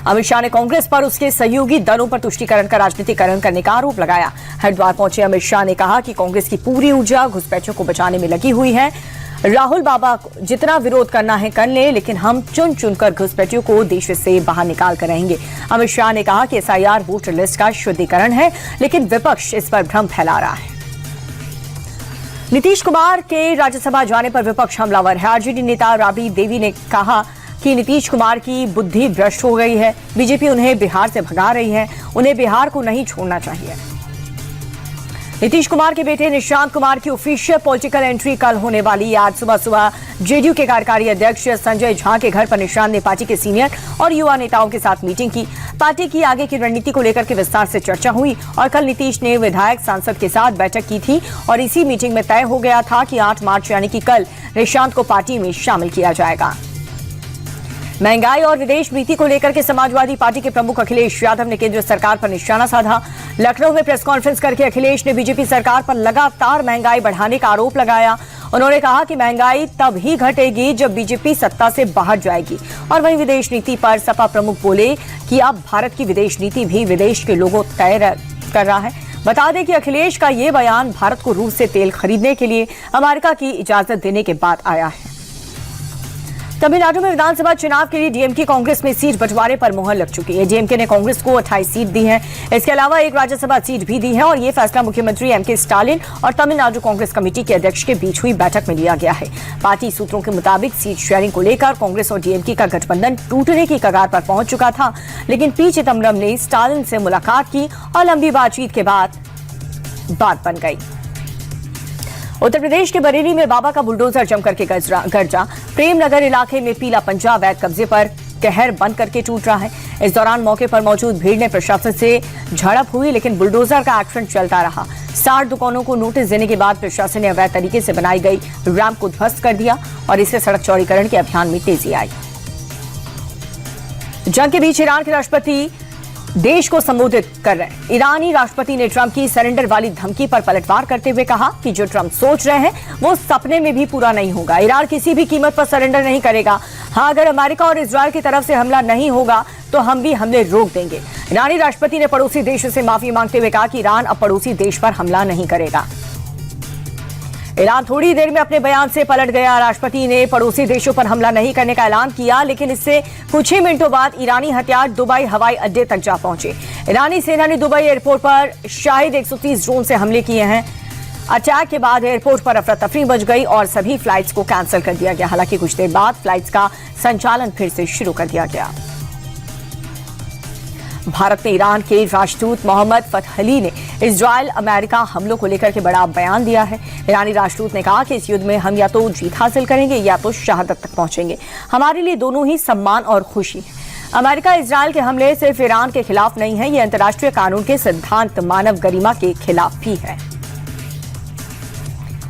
अमित शाह ने कांग्रेस पर उसके सहयोगी दलों पर तुष्टीकरण का राजनीतिकरण करने का आरोप लगाया। हरिद्वार पहुंचे अमित शाह ने कहा कि कांग्रेस की पूरी ऊर्जा घुसपैठियों को बचाने में लगी हुई है। राहुल बाबा जितना विरोध करना है कर ले, लेकिन हम चुन चुनकर घुसपैठियों को देश से बाहर निकाल कर रहेंगे। अमित शाह ने कहा कि एसआईआर वोटर लिस्ट का शुद्धिकरण है, लेकिन विपक्ष इस पर भ्रम फैला रहा है। नीतीश कुमार के राज्यसभा जाने पर विपक्ष हमलावर है। आरजेडी नेता राबड़ी देवी ने कहा कि नीतीश कुमार की बुद्धि भ्रष्ट हो गई है, बीजेपी उन्हें बिहार से भगा रही है, उन्हें बिहार को नहीं छोड़ना चाहिए। नीतीश कुमार के बेटे निशांत कुमार की ऑफिशियल पॉलिटिकल एंट्री कल होने वाली। आज सुबह जेडीयू के कार्यकारी अध्यक्ष संजय झा के घर पर निशांत ने पार्टी के सीनियर और युवा नेताओं के साथ मीटिंग की। पार्टी की आगे की रणनीति को लेकर के विस्तार से चर्चा हुई और कल नीतीश ने विधायक सांसद के साथ बैठक की थी और इसी मीटिंग में तय हो गया था कि 8 मार्च यानी कि कल निशांत को पार्टी में शामिल किया जाएगा। महंगाई और विदेश नीति को लेकर के समाजवादी पार्टी के प्रमुख अखिलेश यादव ने केंद्र सरकार पर निशाना साधा। लखनऊ में प्रेस कॉन्फ्रेंस करके अखिलेश ने बीजेपी सरकार पर लगातार महंगाई बढ़ाने का आरोप लगाया। उन्होंने कहा कि महंगाई तब ही घटेगी जब बीजेपी सत्ता से बाहर जाएगी। और वहीं विदेश नीति पर सपा प्रमुख बोले कि अब भारत की विदेश नीति भी विदेश के लोगों तय कर रहा है। बता दें कि अखिलेश का ये बयान भारत को रूस से तेल खरीदने के लिए अमेरिका की इजाजत देने के बाद आया है। तमिलनाडु में विधानसभा चुनाव के लिए डीएमके कांग्रेस में सीट बंटवारे पर मुहर लग चुकी है। डीएमके ने कांग्रेस को 28 सीट दी है। इसके अलावा एक राज्यसभा सीट भी दी है और ये फैसला मुख्यमंत्री एमके स्टालिन और तमिलनाडु कांग्रेस कमेटी के अध्यक्ष के बीच हुई बैठक में लिया गया है। पार्टी सूत्रों के मुताबिक सीट शेयरिंग को लेकर कांग्रेस और डीएमके का गठबंधन टूटने की कगार पर पहुंच चुका था, लेकिन पी चिदम्बरम ने स्टालिन से मुलाकात की और लंबी बातचीत के बाद बात बन गई। उत्तर प्रदेश के बरेली में बाबा का बुलडोजर जमकर के गरजा। प्रेमनगर इलाके में पीला पंजा अवैध कब्जे पर कहर बंद करके टूट रहा है। इस दौरान मौके पर मौजूद भीड़ ने प्रशासन से झड़प हुई, लेकिन बुलडोजर का एक्शन चलता रहा। 60 दुकानों को नोटिस देने के बाद प्रशासन ने अवैध तरीके से बनाई गई रैंप को ध्वस्त कर दिया और इससे सड़क चौड़ीकरण के अभियान में तेजी आई। जंग के बीच ईरान के राष्ट्रपति देश को संबोधित कर रहे हैं। ईरानी राष्ट्रपति ने ट्रंप की सरेंडर वाली धमकी पर पलटवार करते हुए कहा कि जो ट्रंप सोच रहे हैं वो सपने में भी पूरा नहीं होगा। ईरान किसी भी कीमत पर सरेंडर नहीं करेगा। हाँ, अगर अमेरिका और इजरायल की तरफ से हमला नहीं होगा तो हम भी हमले रोक देंगे। ईरानी राष्ट्रपति ने पड़ोसी देश से माफी मांगते हुए कहा कि ईरान अब पड़ोसी देश पर हमला नहीं करेगा। ईरान थोड़ी देर में अपने बयान से पलट गया। राष्ट्रपति ने पड़ोसी देशों पर हमला नहीं करने का ऐलान किया, लेकिन इससे कुछ ही मिनटों बाद ईरानी हथियार दुबई हवाई अड्डे तक जा पहुंचे। ईरानी सेना ने दुबई एयरपोर्ट पर शाहिद 130 ड्रोन से हमले किए हैं। अटैक के बाद एयरपोर्ट पर अफरा तफरी मच गई और सभी फ्लाइट्स को कैंसिल कर दिया गया। हालांकि कुछ देर बाद फ्लाइट्स का संचालन फिर से शुरू कर दिया गया। भारत में ईरान के राजदूत मोहम्मद फतहली ने इजरायल अमेरिका हमलों को लेकर के बड़ा बयान दिया है। ईरानी राजदूत ने कहा कि इस युद्ध में हम या तो जीत हासिल करेंगे या तो शहादत तक पहुंचेंगे। हमारे लिए दोनों ही सम्मान और खुशी है। अमेरिका इजरायल के हमले सिर्फ ईरान के खिलाफ नहीं है, ये अंतर्राष्ट्रीय कानून के सिद्धांत मानव गरिमा के खिलाफ भी है।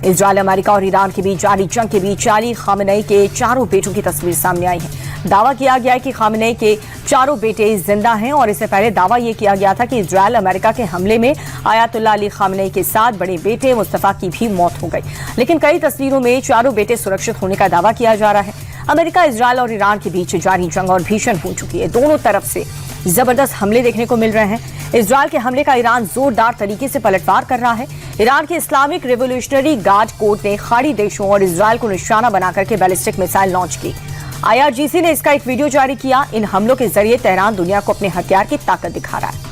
इजरायल, अमेरिका और ईरान के बीच जारी जंग के बीच अली खामेनेई के 4 बेटों की तस्वीर सामने आई है। दावा किया गया है कि खामेनेई के 4 बेटे जिंदा हैं और इससे पहले दावा यह किया गया था कि इजरायल अमेरिका के हमले में आयतुल्लाह अली खामेनेई के साथ बड़े बेटे मुस्तफा की भी मौत हो गई, लेकिन कई तस्वीरों में 4 बेटे सुरक्षित होने का दावा किया जा रहा है। अमेरिका, इजरायल और ईरान के बीच जारी जंग और भीषण हो चुकी है। दोनों तरफ से जबरदस्त हमले देखने को मिल रहे हैं। इजरायल के हमले का ईरान जोरदार तरीके से पलटवार कर रहा है। ईरान के इस्लामिक रिवोल्यूशनरी गार्ड कोर्ट ने खाड़ी देशों और इजरायल को निशाना बनाकर के बैलिस्टिक मिसाइल लॉन्च की। IRGC ने इसका एक वीडियो जारी किया। इन हमलों के जरिए तेहरान दुनिया को अपने हथियार की ताकत दिखा रहा है।